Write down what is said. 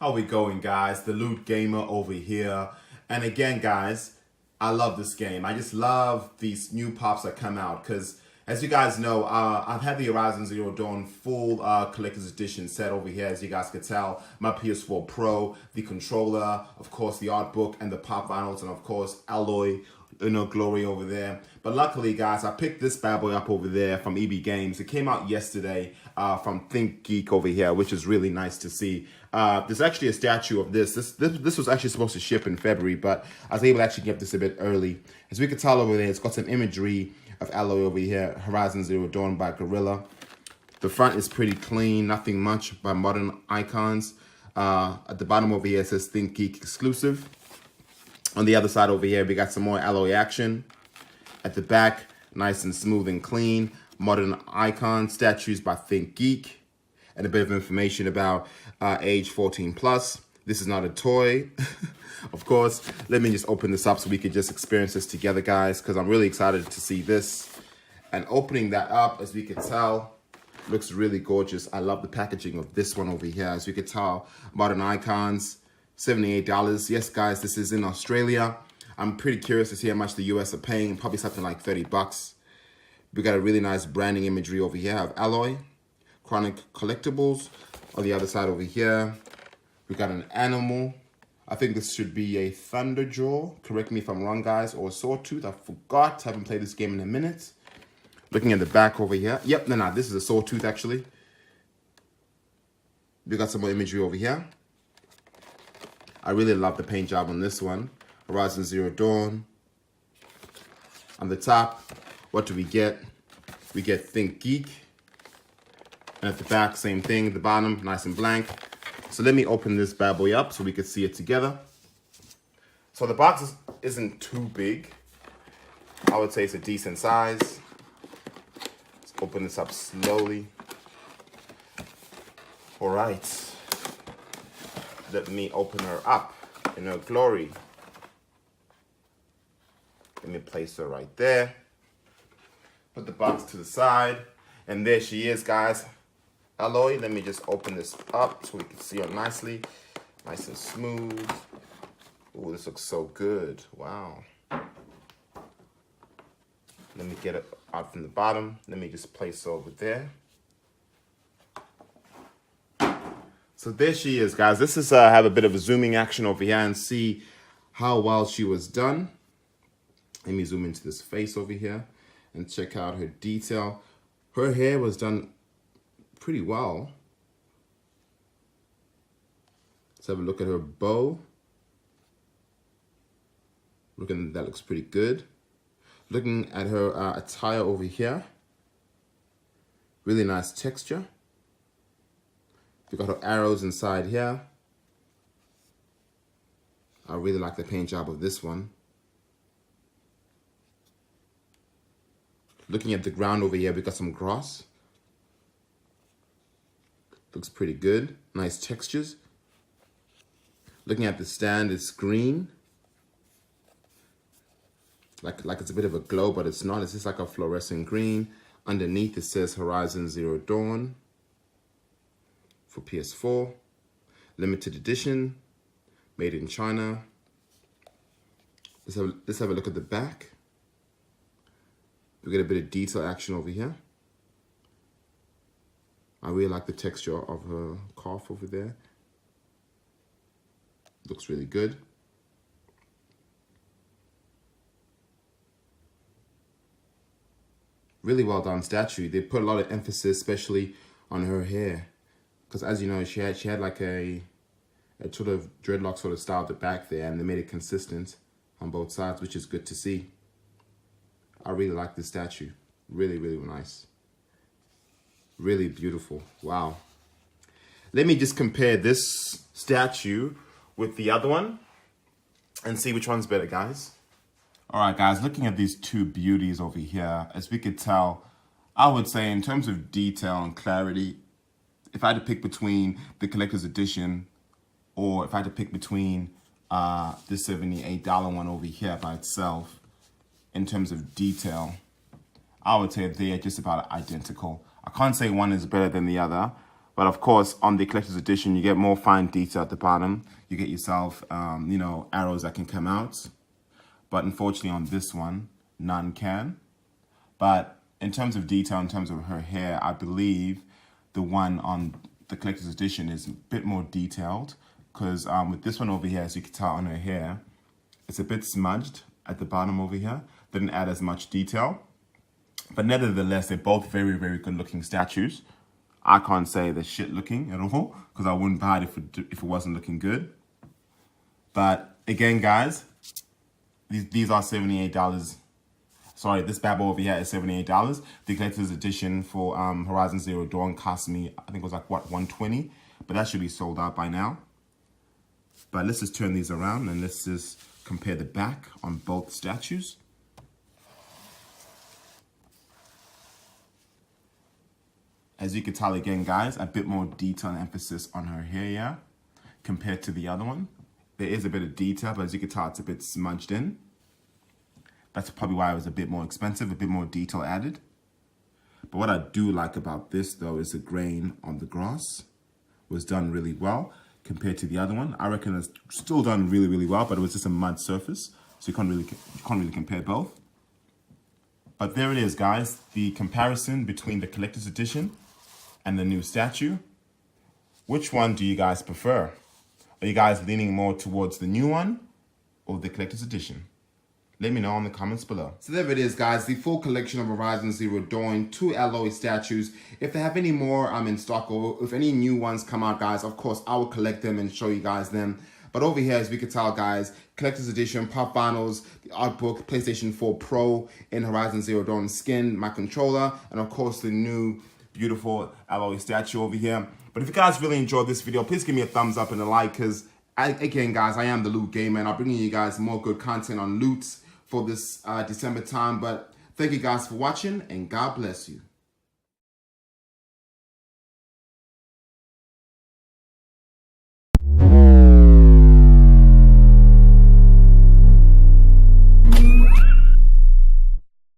How we going, guys? The Loot Gamer over here. And again, guys, I love this game. I just love these new pops that come out because, as you guys know, I've had the Horizon Zero Dawn full collector's edition set over here, as you guys could tell. My PS4 Pro, the controller, of course, the art book, and the pop vinyls, and of course, Aloy, glory over there. But luckily, guys, I picked this bad boy up over there from EB Games. It came out yesterday from Think Geek over here, which is really nice to see. There's actually a statue of this. This was actually supposed to ship in February, but I was able to actually get this a bit early. As we can tell over there, it's got some imagery of Aloy over here, Horizon Zero Dawn by Gorilla. The front is pretty clean, nothing much by Modern Icons. At the bottom over here, it says Think Geek exclusive. On the other side over here, we got some more Aloy action. At the back, nice and smooth and clean. Modern Icon statues by Think Geek. And a bit of information about age 14 plus. This is not a toy. Of course, let me just open this up so we can just experience this together, guys, because I'm really excited to see this. And opening that up, as we can tell, looks really gorgeous. I love the packaging of this one over here. As you can tell, Modern Icons, $78. Yes, guys, this is in Australia. I'm pretty curious to see how much the US are paying. Probably something like 30 bucks. We got a really nice branding imagery over here of Aloy. Chronic Collectibles. On the other side over here, we got an animal. I think this should be a Thunderjaw. Correct me if I'm wrong, guys. Or a Sawtooth. I forgot. I haven't played this game in a minute. Looking at the back over here. Yep, no, this is a Sawtooth, actually. We got some more imagery over here. I really love the paint job on this one. Horizon Zero Dawn. On the top, what do we get? We get Think Geek. And at the back, same thing. At the bottom, nice and blank. So let me open this bad boy up so we can see it together. So the box isn't too big. I would say it's a decent size. Let's open this up slowly. All right. Let me open her up in her glory. Let me place her right there. Put the box to the side. And there she is, guys. Aloy, let me just open this up so we can see her nicely. Nice and smooth. Oh, this looks so good. Wow. Let me get it out from the bottom. Let me just place her over there. So there she is, guys. This is have a bit of a zooming action over here and see how well she was done. Let me zoom into this face over here and check out her detail. Her hair was done pretty well. Let's have a look at her bow. That looks pretty good. Looking at her attire over here. Really nice texture. We got her arrows inside here. I really like the paint job of this one. Looking at the ground over here, we got some grass. Looks pretty good. Nice textures. Looking at the stand, it's green. Like it's a bit of a glow, but it's not. It's just like a fluorescent green. Underneath, it says Horizon Zero Dawn for PS4. Limited edition. Made in China. Let's have a look at the back. We get a bit of detail action over here. I really like the texture of her calf over there. Looks really good. Really well done statue. They put a lot of emphasis, especially on her hair. Because as you know, she had like a sort of dreadlock sort of style at the back there, and they made it consistent on both sides, which is good to see. I really like this statue. Really, really nice. Really beautiful. Wow. Let me just compare this statue with the other one and see which one's better, guys. All right, guys, looking at these two beauties over here, as we could tell, I would say in terms of detail and clarity, if I had to pick between the collector's edition or if I had to pick between this $78 one over here by itself, in terms of detail, I would say they are just about identical. I can't say one is better than the other, But of course, on the collector's edition, you get more fine detail at the bottom. You get yourself, you know, arrows that can come out. But unfortunately on this one, none can. But in terms of detail, in terms of her hair, I believe the one on the collector's edition is a bit more detailed. Because with this one over here, as you can tell on her hair, it's a bit smudged at the bottom over here. Didn't add as much detail. But nevertheless, they're both very, very good looking statues. I can't say they're shit looking at all, because I wouldn't buy it if it wasn't looking good. But again, guys, these are $78. Sorry, this bad boy over here is $78. The collector's edition for Horizon Zero Dawn cost me, I think it was like, what, $120? But that should be sold out by now. But let's just turn these around and let's just compare the back on both statues. As you can tell again, guys, a bit more detail and emphasis on her hair here compared to the other one. There is a bit of detail, but as you can tell, it's a bit smudged in. That's probably why it was a bit more expensive, a bit more detail added. But what I do like about this, though, is the grain on the grass was done really well compared to the other one. I reckon it's still done really, really well, but it was just a mud surface, so you can't really compare both. But there it is, guys, the comparison between the collector's edition and the new statue. Which one do you guys prefer? Are you guys leaning more towards the new one or the collector's edition? Let me know in the comments below. So there it is, guys, the full collection of Horizon Zero Dawn 2 Aloy statues. If they have any more in stock, or if any new ones come out, guys, of course, I will collect them and show you guys them. But over here, as we can tell, guys, collector's edition, pop vinyls, the art book, PlayStation 4 Pro in Horizon Zero Dawn skin, my controller, and of course the new beautiful Aloy statue over here. But if you guys really enjoyed this video, please give me a thumbs up and a like, because again, guys, I am the Loot Gamer, and I'll bring you guys more good content on loots for this December time. But thank you guys for watching, and God bless you.